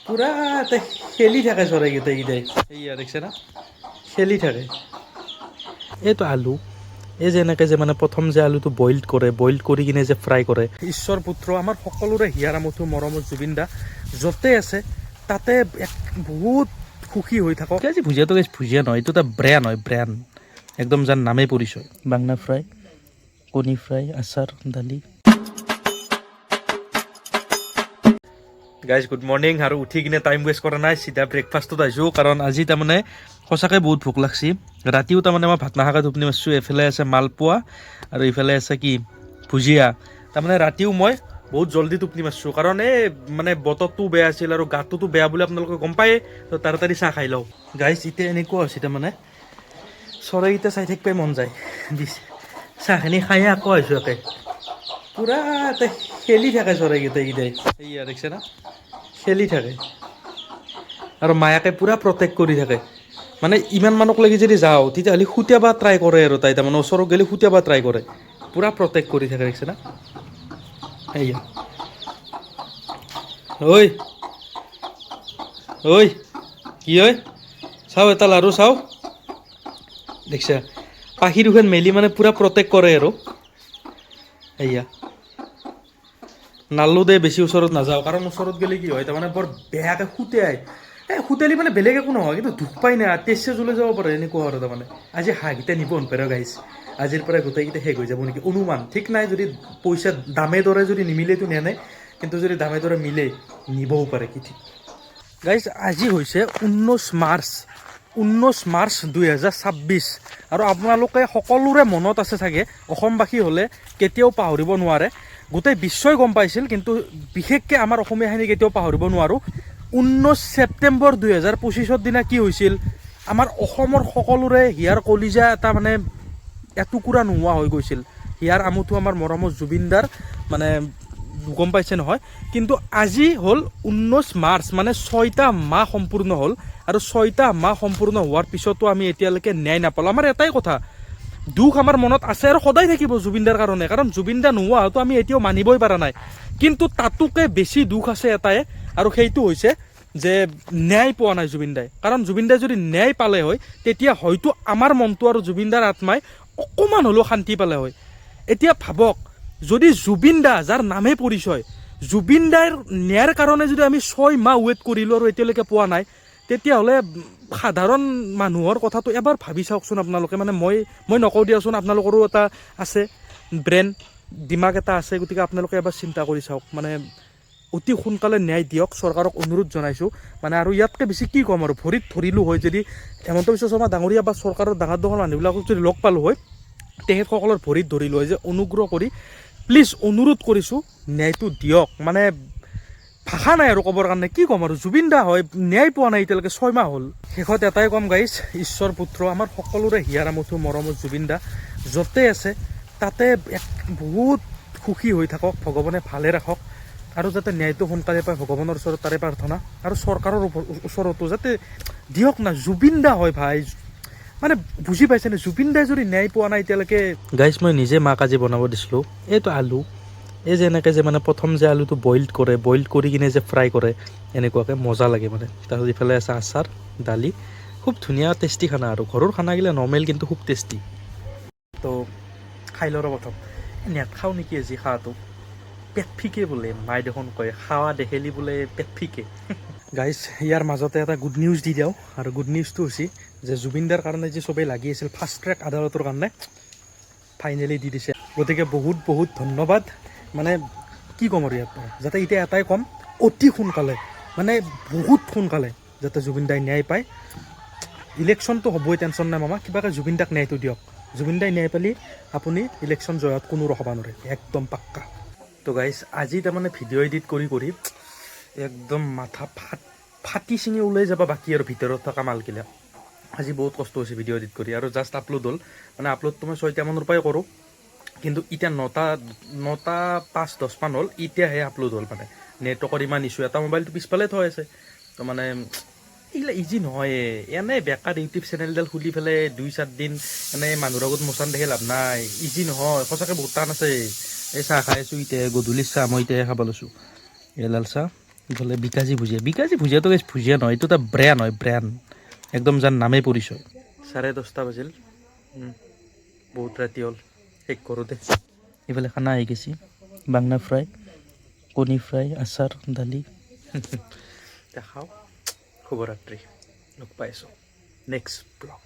পুৰা খেলি থাকে চৰাইকেইটাই এইয়া দেখিছে না খেলি থাকে। এইটো আলু এই যে এনেকৈ যে মানে প্ৰথম যে আলুটো বইল কৰি কিনে যে ফ্ৰাই কৰে। ঈশ্বৰ পুত্ৰ আমাৰ সকলোৰে হিয়াৰ আমঠু মৰমৰ জুবিন দা য'তে আছে তাতে বহুত সুখী হৈ থাকক। আজি ভুজিয়াটো ভুজিয়া নহয়, এইটো এটা ব্ৰেণ্ড হয়, ব্ৰেণ্ড একদম যাৰ নামেই পৰিচয়। বাংনা ফ্ৰাই, কণী ফ্ৰাই, আচাৰ, দালি। Guys good morning. আৰু উঠি কিনে টাইম ৱেষ্ট কৰা নাই, চিধা ব্ৰেকফাষ্টত আহিছোঁ, কাৰণ আজি তাৰমানে সঁচাকৈ বহুত ভোক লাগছি। ৰাতিও তাৰমানে মই ভাত নাখাকৈ টোপনি মাৰিছোঁ। এইফালে আছে মালপোৱা আৰু এইফালে আছে কি ভুজিয়া। তাৰমানে ৰাতিও মই বহুত জল্দি টোপনি মাৰিছোঁ, কাৰণ এই মানে বতৰটো বেয়া আছিল আৰু গাটোতো বেয়া বুলি আপোনালোকে গম পায়ে, তো তাড়াতাড়ি চাহ খাই লওঁ। গাইজ এতিয়া এনেকুৱা হৈছে তাৰমানে চৰাইকেইটা চাই থাকিবই মন যায়। চাহখিনি খায়ে আকৌ আহিছোঁ একে। পুৰা খেলি থাকে চৰাইকেইটাই এইয়া দেখিছে না খেলি থাকে। আৰু মায়াকে পুৰা প্ৰটেক্ট কৰি থাকে। মানে ইমান মানুহক লাগি যদি যাওঁ তেতিয়াহ'লে সুতিয়াবা ট্ৰাই কৰে আৰু তাই তাৰমানে ওচৰত গ'লে সুতিয়াবা ট্ৰাই কৰে। পুৰা প্ৰটেক্ট কৰি থাকে দেখিছে না এইয়া। ঐ ঐ কি ঐ চাওঁ এটা লাৰু চাওঁ দেখিছা, পাখি দুখন মেলি মানে পুৰা প্ৰটেক্ট কৰে আৰু এইয়া। নাল্লো দে বেছি ওচৰত নাযাওঁ, কাৰণ ওচৰত গ'লে কি হয় তাৰমানে বৰ বেয়াকৈ সুতিয়াই। সুতেলি মানে বেলেগ একো নহয়, কিন্তু দুখ পাই নাই তেজে জ্বলি যাব পাৰে এনেকুৱা আৰু তাৰমানে। আজি হাঁহকেইটা নিব নপাৰে গাইছ, আজিৰ পৰা গোটেইকেইটা শেষ হৈ যাব নেকি অনুমান ঠিক নাই। যদি পইচা দামে দৰে যদি নিমিলেতো নেনে, কিন্তু যদি দামে দৰে মিলে নিবও পাৰে কি ঠিক। গাইজ আজি হৈছে 19 মাৰ্চ 2026 আৰু আপোনালোকে সকলোৰে মনত আছে চাগে, অসমবাসী হ'লে কেতিয়াও পাহৰিব নোৱাৰে। গোটেই বিশ্বই গম পাইছিল, কিন্তু বিশেষকৈ আমাৰ অসমীয়াখিনি কেতিয়াও পাহৰিব নোৱাৰোঁ। 19 ছেপ্টেম্বৰ 2025 দিনা কি হৈছিল, আমাৰ অসমৰ সকলোৰে হিয়াৰ কলিজা এটা মানে এটুকুৰা নোহোৱা হৈ গৈছিল। হিয়াৰ আমঠু আমাৰ মৰমৰ জুবিনদাৰ মানে গম পাইছে নহয়। কিন্তু আজি হ'ল 19 মাৰ্চ, মানে 6টা মাহ সম্পূৰ্ণ হ'ল। আৰু 6টা মাহ সম্পূৰ্ণ হোৱাৰ পিছতো আমি এতিয়ালৈকে ন্যায় নাপালোঁ। আমাৰ এটাই কথা, দুখ আমাৰ মনত আছে আৰু সদায় থাকিব জুবিনদাৰ কাৰণে, কাৰণ জুবিনদা নোহোৱা হয়তো আমি এতিয়াও মানিবই পৰা নাই। কিন্তু তাতোকে বেছি দুখ আছে এটাই, আৰু সেইটো হৈছে যে ন্যায় পোৱা নাই জুবিনদাই। কাৰণ জুবিনদাই যদি ন্যায় পালে হয়, তেতিয়া হয়তো আমাৰ মনটো আৰু জুবিনদাৰ আত্মাই অকণমান হ'লেও শান্তি পালে হয়। এতিয়া ভাবক, যদি জুবিনদা যাৰ নামে পৰিচয়, জুবিনদাৰ ন্যায়ৰ কাৰণে যদি আমি 6 মাহ ৱেইট কৰিলোঁ আৰু এতিয়ালৈকে পোৱা নাই, তেতিয়াহ'লে সাধাৰণ মানুহৰ কথাটো এবাৰ ভাবি চাওকচোন আপোনালোকে। মানে মই নকওঁ দিয়াচোন, আপোনালোকৰো এটা আছে ব্ৰেইন, দিমাগ এটা আছে, গতিকে আপোনালোকে এবাৰ চিন্তা কৰি চাওক। মানে অতি সোনকালে ন্যায় দিয়ক, চৰকাৰক অনুৰোধ জনাইছোঁ। মানে আৰু ইয়াতকৈ বেছি কি ক'ম আৰু, ভৰিত ধৰিলোঁ হয় যদি হেমন্ত বিশ্ব শৰ্মা ডাঙৰীয়া বা চৰকাৰৰ ডাঙৰ ডাঙৰ মানুহবিলাকক যদি লগ পালোঁ হয়, তেখেতসকলৰ ভৰিত ধৰিলোঁ হয় যে অনুগ্ৰহ কৰি প্লিজ অনুৰোধ কৰিছোঁ ন্যায়টো দিয়ক। মানে ভাষা নাই আৰু ক'বৰ কাৰণে, কি ক'ম আৰু। জুবিনদা হয়, ন্যায় পোৱা নাই এতিয়ালৈকে 6 মাহ হ'ল। শেষত এটাই ক'ম গাইছ, ঈশ্বৰ পুত্ৰ আমাৰ সকলোৰে হিয়াৰ আমঠু মৰমৰ জুবিনদা য'তে আছে তাতে বহুত সুখী হৈ থাকক, ভগৱানে ভালে ৰাখক। আৰু যাতে ন্যায়টো সোনকালে পায়, ভগৱানৰ ওচৰত তাৰে প্ৰাৰ্থনা। আৰু চৰকাৰৰ ওচৰতো যাতে দিয়ক না, জুবিনদা হয় ভাই। মানে বুজি পাইছেনে, জুবিনদাই যদি ন্যায় পোৱা নাই এতিয়ালৈকে। গাইছ মই নিজে মাক আজি বনাব দিছিলোঁ। এইটো আলু এই যে এনেকৈ যে মানে প্ৰথম যে আলুটো বইল কৰি কিনে যে ফ্ৰাই কৰে, এনেকুৱাকৈ মজা লাগে মানে। তাৰপিছত ইফালে আছে আচাৰ, দালি, খুব ধুনীয়া টেষ্টি খানা আৰু ঘৰৰ খানাগিলা নৰ্মেল কিন্তু খুব টেষ্টি। তো খাই লওঁ প্ৰথম, নেট খাওঁ নেকি আজি খাৱাটো, পেট ফিকে বোলে মায়ে দেখোন কয়, খাৱা দেখিলি বোলে পেট ফিকে। গাইজ ইয়াৰ মাজতে এটা গুড নিউজ দি দিওঁ, আৰু গুড নিউজটো হৈছে যে জুবিনদাৰ কাৰণে যে চবেই লাগি আছিল ফাষ্ট ট্ৰেক আদালতৰ কাৰণে, ফাইনেলি দি দিছে। গতিকে বহুত বহুত ধন্যবাদ। মানে কি ক'ম আৰু ইয়াত যাতে এতিয়া এটাই ক'ম, অতি সোনকালে মানে বহুত সোনকালে যাতে জুবিনদাই ন্যায় পায়। ইলেকশ্যনটো হ'বই, টেনশ্যন নাই মামা, কিবাকৈ জুবিনদাক ন্যায়টো দিয়ক। জুবিনদাই ন্যায় পালি আপুনি ইলেকশ্যন জয়ত কোনো ৰখাব নোৱাৰে, একদম পাক্কা। তো গাইজ আজি তাৰমানে ভিডিঅ' এডিট কৰি একদম মাথা ফাটি চিঙি ওলাই যাব বাকী আৰু ভিতৰত থকা মালগিলা। আজি বহুত কষ্ট হৈছে ভিডিঅ' এডিট কৰি, আৰু জাষ্ট আপলোড হ'ল। মানে আপলোডটো মই 6টা মানৰ পৰাই কৰোঁ, কিন্তু এতিয়া 9টা 5-10 মান হ'ল, এতিয়াহে আপলোড হ'ল। মানে নেটৱৰ্কৰ ইমান ইছ্যু, এটা মোবাইলটো পিছফালে থৈ আছে। তো মানে এইগিলা ইজি নহয়। এনেই বেকাৰ ইউটিউব চেনেলডাল খুলি পেলাই 2-4 দিন এনেই মানুহৰ আগত মোচান দেখি লাভ নাই, ইজি নহয় সঁচাকৈ, বহুত টান আছে। এই চাহ খাই আছোঁ এতিয়া, গধূলিৰ চাহ মই এতিয়াহে খাব লৈছোঁ। এই লাল চাহ ইফালে বিকাজি ভুজিয়াটো গাইছ ভুজিয়া নহয়, এইটো এটা ব্ৰেণ্ড হয়, ব্ৰেণ্ড একদম যাৰ নামেই পৰিচয়। 10:30 বাজিল, বহুত ৰাতি হ'ল, শেষ কৰোঁতে। এইফালে খানা আহি গৈছে, বাংনা ফ্ৰাই, কণী ফ্ৰাই, আচাৰ, দালি। দেখাওঁ, শুভৰাত্ৰি, লগ পাইছোঁ নেক্সট ব্লগ।